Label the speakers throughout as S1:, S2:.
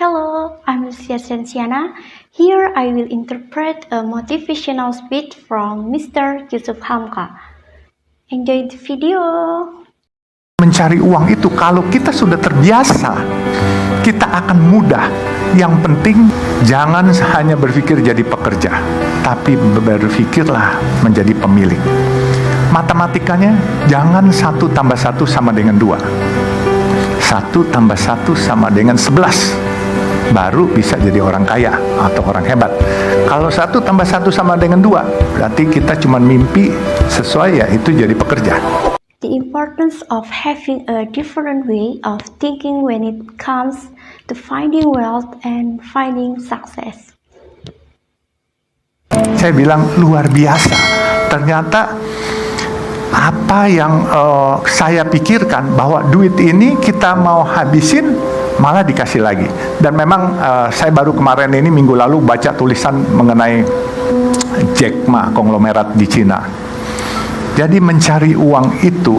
S1: Hello, I'm Lucia Sensiana. Here I will interpret a motivational speech from Mr. Yusuf Hamka. Enjoy the video.
S2: Mencari uang itu kalau kita sudah terbiasa, kita akan mudah. Yang penting jangan hanya berpikir jadi pekerja, tapi berpikirlah menjadi pemilik. Matematikanya jangan 1 tambah 1 sama dengan 2. 1 tambah 1 sama dengan 11. Baru bisa jadi orang kaya atau orang hebat. Kalau 1 tambah 1 sama dengan 2, berarti kita cuma mimpi sesuai ya itu jadi pekerja.
S1: The importance of having a different way of thinking when it comes to finding wealth and finding success.
S2: Saya bilang luar biasa. Ternyata apa yang saya pikirkan bahwa duit ini kita mau habisin malah dikasih lagi. Dan memang saya baru kemarin ini minggu lalu baca tulisan mengenai Jack Ma konglomerat di Cina. Jadi mencari uang itu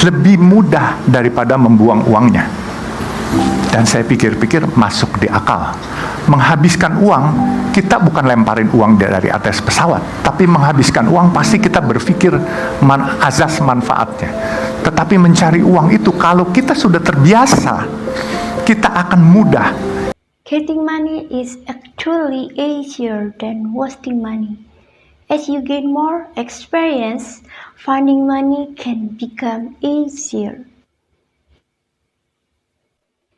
S2: lebih mudah daripada membuang uangnya. Dan saya pikir-pikir masuk di akal. Menghabiskan uang, kita bukan lemparin uang dari atas pesawat, tapi menghabiskan uang pasti kita berpikir azas manfaatnya. Tetapi mencari uang itu kalau kita sudah terbiasa, kita akan mudah.
S1: Getting money is actually easier than wasting money. As you gain more experience, finding money can become easier.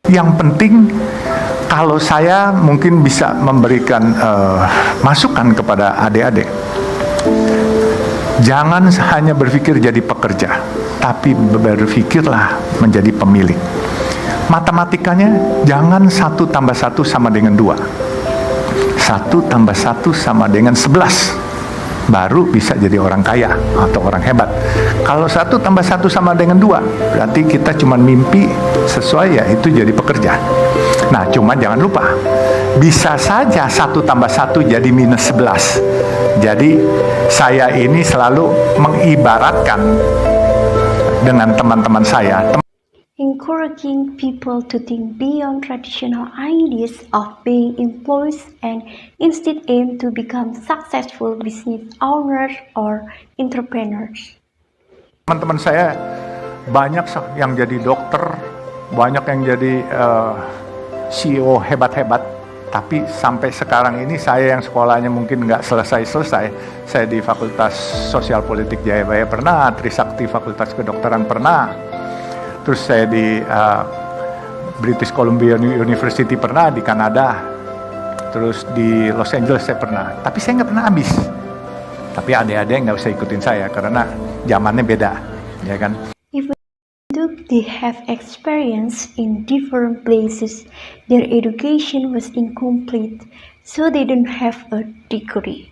S2: Yang penting, kalau saya mungkin bisa memberikan masukan kepada adik-adik, jangan hanya berpikir jadi pekerja, tapi berpikirlah menjadi pemilik. Matematikanya jangan 1 tambah 1 sama dengan 2. 1 tambah 1 sama dengan 11. Baru bisa jadi orang kaya atau orang hebat. Kalau 1 tambah 1 sama dengan 2, berarti kita cuma mimpi sesuai ya itu jadi pekerja. Nah, cuma jangan lupa, bisa saja 1 tambah 1 jadi minus 11. Jadi saya ini selalu mengibaratkan dengan teman-teman saya,
S1: Encouraging people to think beyond traditional ideas of being employees and instead aim to become successful business owners or entrepreneurs.
S2: teman-teman saya banyak yang jadi dokter, banyak yang jadi CEO hebat-hebat, tapi sampai sekarang ini saya yang sekolahnya mungkin nggak selesai-selesai, saya di Fakultas Sosial Politik Jayabaya pernah, Trisakti Fakultas Kedokteran pernah, terus saya di British Columbia University pernah, di Kanada, terus di Los Angeles saya pernah, tapi saya nggak pernah habis. Tapi adik-adik nggak usah ikutin saya karena zamannya beda, ya kan?
S1: Even though they have experience in different places, their education was incomplete, so they don't have a degree.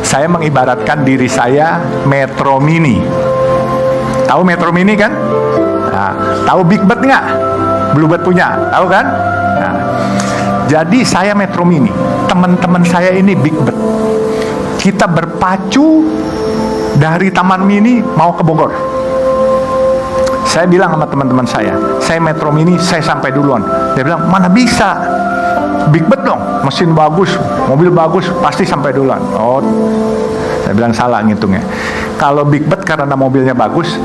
S2: Saya mengibaratkan diri saya Metro Mini. Tahu Metro Mini kan? Nah, tahu Big Bird nggak? Bluebird punya, tahu kan? Nah, jadi saya Metro Mini, teman-teman saya ini Big Bird. Kita berpacu dari Taman Mini mau ke Bogor. Saya bilang sama teman-teman saya Metro Mini, saya sampai duluan. Dia bilang, mana bisa? Big Bird dong, mesin bagus, mobil bagus, pasti sampai duluan. Oh, saya bilang salah ngitungnya. Kalau Big Bird karena mobilnya bagus,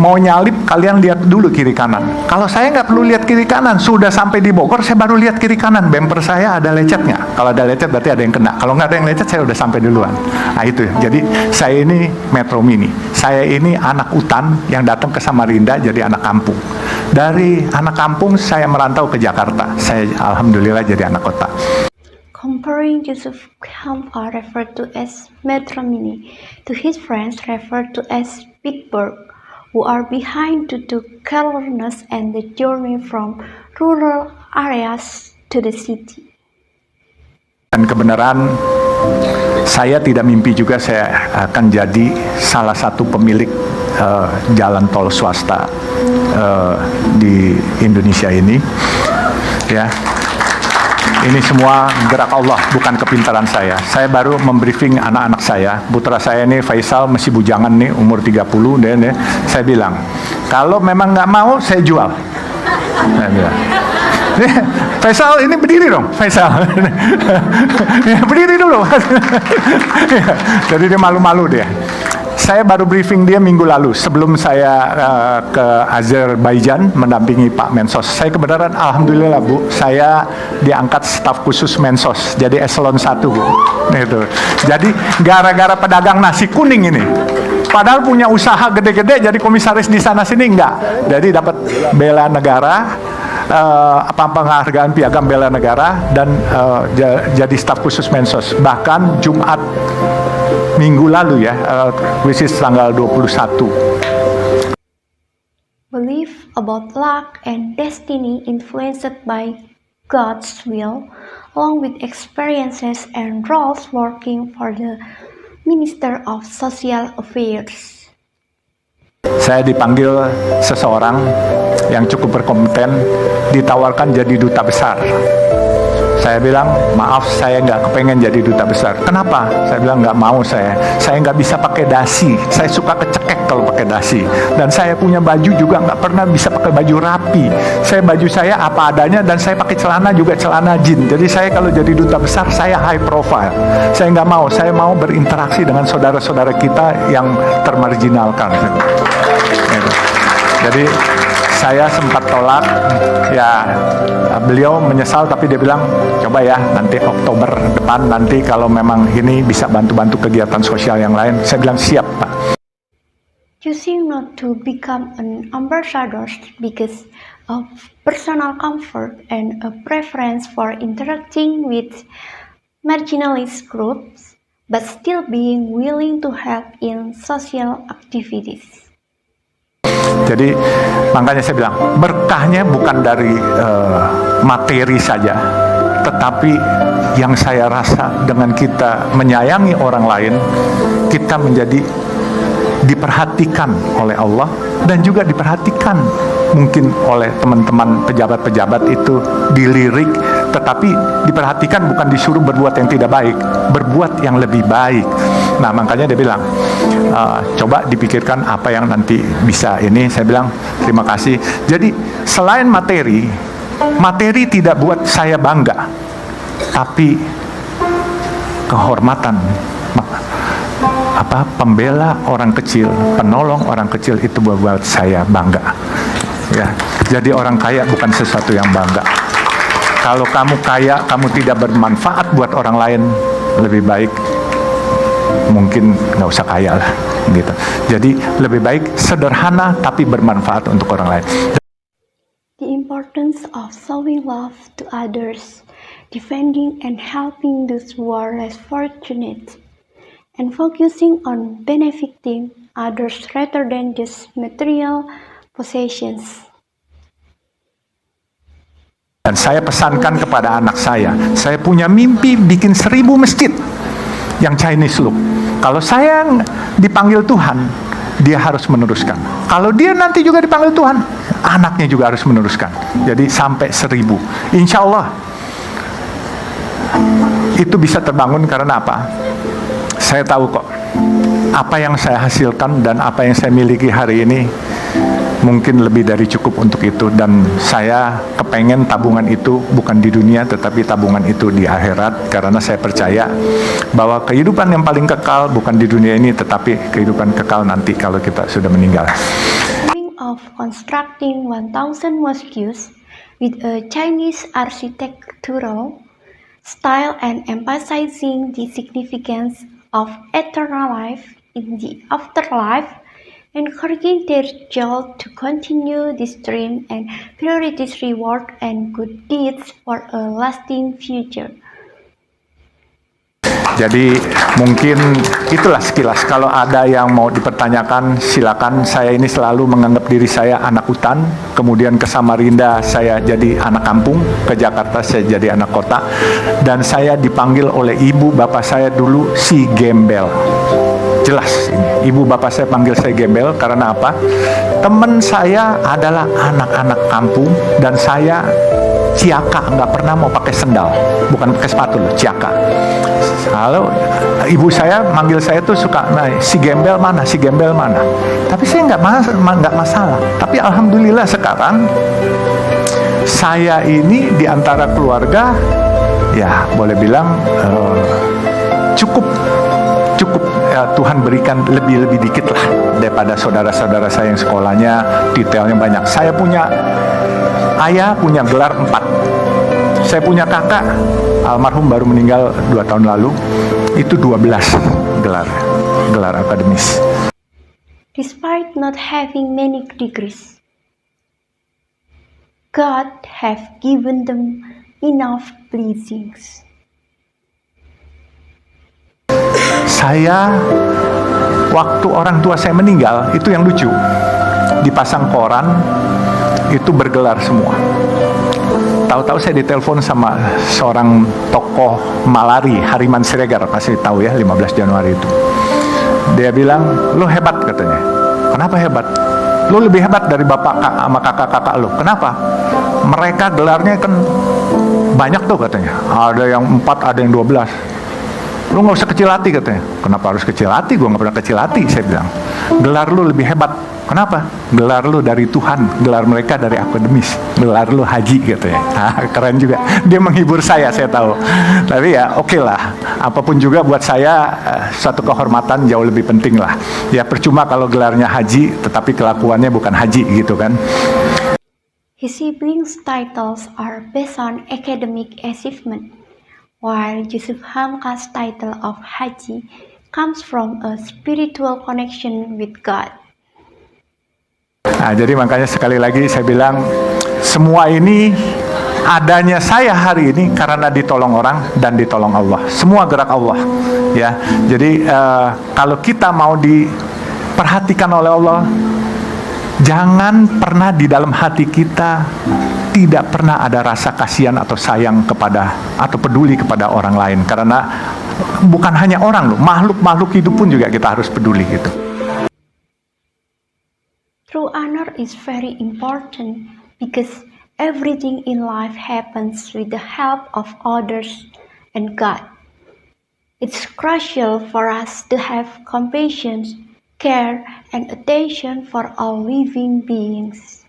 S2: mau nyalip kalian lihat dulu kiri kanan. Kalau saya nggak perlu lihat kiri kanan, sudah sampai di Bogor saya baru lihat kiri kanan. Bumper saya ada lecetnya. Kalau ada lecet berarti ada yang kena. Kalau nggak ada yang lecet saya udah sampai duluan. Nah itu. Jadi saya ini Metro Mini. Saya ini anak hutan yang datang ke Samarinda jadi anak kampung. Dari anak kampung saya merantau ke Jakarta. Saya alhamdulillah jadi anak kota.
S1: Comparing Yusuf Hamka referred to as Metro Mini to his friends referred to as Big Bird, who are behind due to carelessness and the journey from rural areas to the city.
S2: Dan kebenaran, saya tidak mimpi juga saya akan jadi salah satu pemilik jalan tol swasta di Indonesia ini. Ya, ini semua gerak Allah, bukan kepintaran saya. Saya baru membriefing anak-anak saya. Putra saya ini Faisal masih bujangan nih, umur 30 deh. Saya bilang, kalau memang nggak mau, saya jual. Saya bilang. Faisal ini berdiri dong, Faisal. Berdiri dulu. Jadi dia malu-malu dia. Saya baru briefing dia minggu lalu sebelum saya ke Azerbaijan mendampingi Pak Mensos. Saya kebenaran alhamdulillah Bu, saya diangkat staf khusus Mensos, jadi eselon 1 Bu. Gitu. Jadi gara-gara pedagang nasi kuning ini. Padahal punya usaha gede-gede jadi komisaris di sana sini enggak. Jadi dapat bela negara, penghargaan piagam bela negara dan jadi staf khusus Mensos. Bahkan Jumat minggu lalu ya, which is tanggal 21.
S1: Belief about luck and destiny influenced by God's will, along with experiences and roles working for the Minister of Social Affairs.
S2: Saya dipanggil seseorang yang cukup berkompeten, ditawarkan jadi duta besar. Saya bilang, maaf saya nggak kepengen jadi duta besar. Kenapa? Saya bilang nggak mau saya nggak bisa pakai dasi. Saya suka kecekek kalau pakai dasi. Dan saya punya baju juga nggak pernah bisa pakai baju rapi. Baju saya apa adanya dan saya pakai celana juga celana jean. Jadi saya kalau jadi duta besar saya high profile. Saya nggak mau. Saya mau berinteraksi dengan saudara-saudara kita yang termarginalkan. Jadi saya sempat tolak, ya beliau menyesal tapi dia bilang, coba ya nanti Oktober depan nanti kalau memang ini bisa bantu-bantu kegiatan sosial yang lain. Saya bilang siap Pak.
S1: Choosing not to become an ambassador because of personal comfort and a preference for interacting with marginalized groups, but still being willing to help in social activities.
S2: Jadi makanya saya bilang berkahnya bukan dari materi saja, tetapi yang saya rasa dengan kita menyayangi orang lain, kita menjadi diperhatikan oleh Allah dan juga diperhatikan mungkin oleh teman-teman pejabat-pejabat itu dilirik, tetapi diperhatikan bukan disuruh berbuat yang tidak baik, berbuat yang lebih baik. Nah makanya dia bilang, coba dipikirkan apa yang nanti bisa ini. Saya bilang terima kasih. Jadi selain materi tidak buat saya bangga, tapi kehormatan, pembela orang kecil, penolong orang kecil itu buat saya bangga. Ya, jadi orang kaya bukan sesuatu yang bangga. Kalau kamu kaya, kamu tidak bermanfaat buat orang lain, lebih baik mungkin nggak usah kaya lah, gitu. Jadi lebih baik sederhana tapi bermanfaat untuk orang lain.
S1: The importance of showing love to others, defending and helping those who are less fortunate, and focusing on benefiting others rather than just material possessions.
S2: Dan saya pesankan kepada anak saya punya mimpi bikin 1000 masjid yang Chinese look. Kalau saya dipanggil Tuhan, dia harus meneruskan. Kalau dia nanti juga dipanggil Tuhan, anaknya juga harus meneruskan. Jadi sampai 1000. Insya Allah itu bisa terbangun karena apa? Saya tahu kok, apa yang saya hasilkan dan apa yang saya miliki hari ini mungkin lebih dari cukup untuk itu. Dan saya kepengen tabungan itu bukan di dunia, tetapi tabungan itu di akhirat. Karena saya percaya bahwa kehidupan yang paling kekal bukan di dunia ini, tetapi kehidupan kekal nanti kalau kita sudah meninggal.
S1: Of constructing 1,000 mosques with a Chinese architectural style and emphasizing the significance of eternal life in the afterlife, encouraging their child to continue this dream and priorities reward and good deeds for a lasting future. Jadi mungkin itulah sekilas. Kalau ada yang mau dipertanyakan silakan. Saya ini selalu menganggap diri saya anak hutan, kemudian ke Samarinda saya jadi anak kampung, ke Jakarta saya jadi anak kota, dan saya dipanggil oleh ibu bapak saya dulu si gembel. Jelas ini, ibu bapak saya panggil saya gembel karena apa? Teman saya adalah anak-anak kampung dan saya ciaka, nggak pernah mau pakai sendal, bukan pakai sepatu loh, ciaka. Kalau ibu saya manggil saya tuh suka, nah, si gembel mana, si gembel mana. Tapi saya nggak masalah. Tapi alhamdulillah sekarang
S2: saya ini di antara keluarga, ya boleh bilang cukup Tuhan berikan lebih dikit lah daripada saudara-saudara saya yang sekolahnya detailnya banyak. Saya punya ayah punya gelar 4. Saya punya kakak almarhum baru meninggal 2 tahun lalu, itu 12 gelar akademis.
S1: Despite not having many degrees, God have given them enough blessings.
S2: Saya waktu orang tua saya meninggal, itu yang lucu, dipasang koran itu bergelar semua. Tahu-tahu saya ditelepon sama seorang tokoh Malari, Hariman Siregar, pasti tahu ya, 15 Januari itu. Dia bilang, lo hebat katanya. Kenapa hebat? Lo lebih hebat dari bapak sama kakak-kakak lo. Kenapa? Mereka gelarnya kan banyak tuh katanya. Ada yang 4, ada yang 12. Lu gak usah kecil hati katanya. Kenapa harus kecil hati? Gue gak pernah kecil hati, saya bilang. Gelar lu lebih hebat. Kenapa? Gelar lu dari Tuhan, gelar mereka dari akademis, gelar lu haji katanya. Keren juga. Dia menghibur saya tahu. Tapi ya oke lah. Apapun juga buat saya suatu kehormatan jauh lebih penting lah. Ya percuma kalau gelarnya haji, tetapi kelakuannya bukan haji gitu kan.
S1: His siblings' titles are based on academic achievement, while Yusuf Hamka's title of Haji comes from a spiritual connection with God.
S2: Nah, jadi makanya sekali lagi saya bilang, semua ini adanya saya hari ini karena ditolong orang dan ditolong Allah. Semua gerak Allah, ya. Jadi kalau kita mau diperhatikan oleh Allah, jangan pernah di dalam hati kita tidak pernah ada rasa kasihan atau sayang kepada atau peduli kepada orang lain, karena bukan hanya orang loh, makhluk hidup pun juga kita harus peduli gitu.
S1: True honor is very important because everything in life happens with the help of others and God. It's crucial for us to have compassion, care, and attention for all living beings.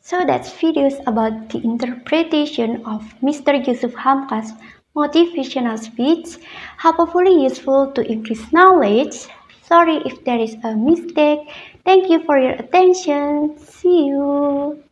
S1: So that's videos about the interpretation of Mr. Yusuf Hamka's motivational speech, hopefully useful to increase knowledge. Sorry if there is a mistake. Thank you for your attention. See you.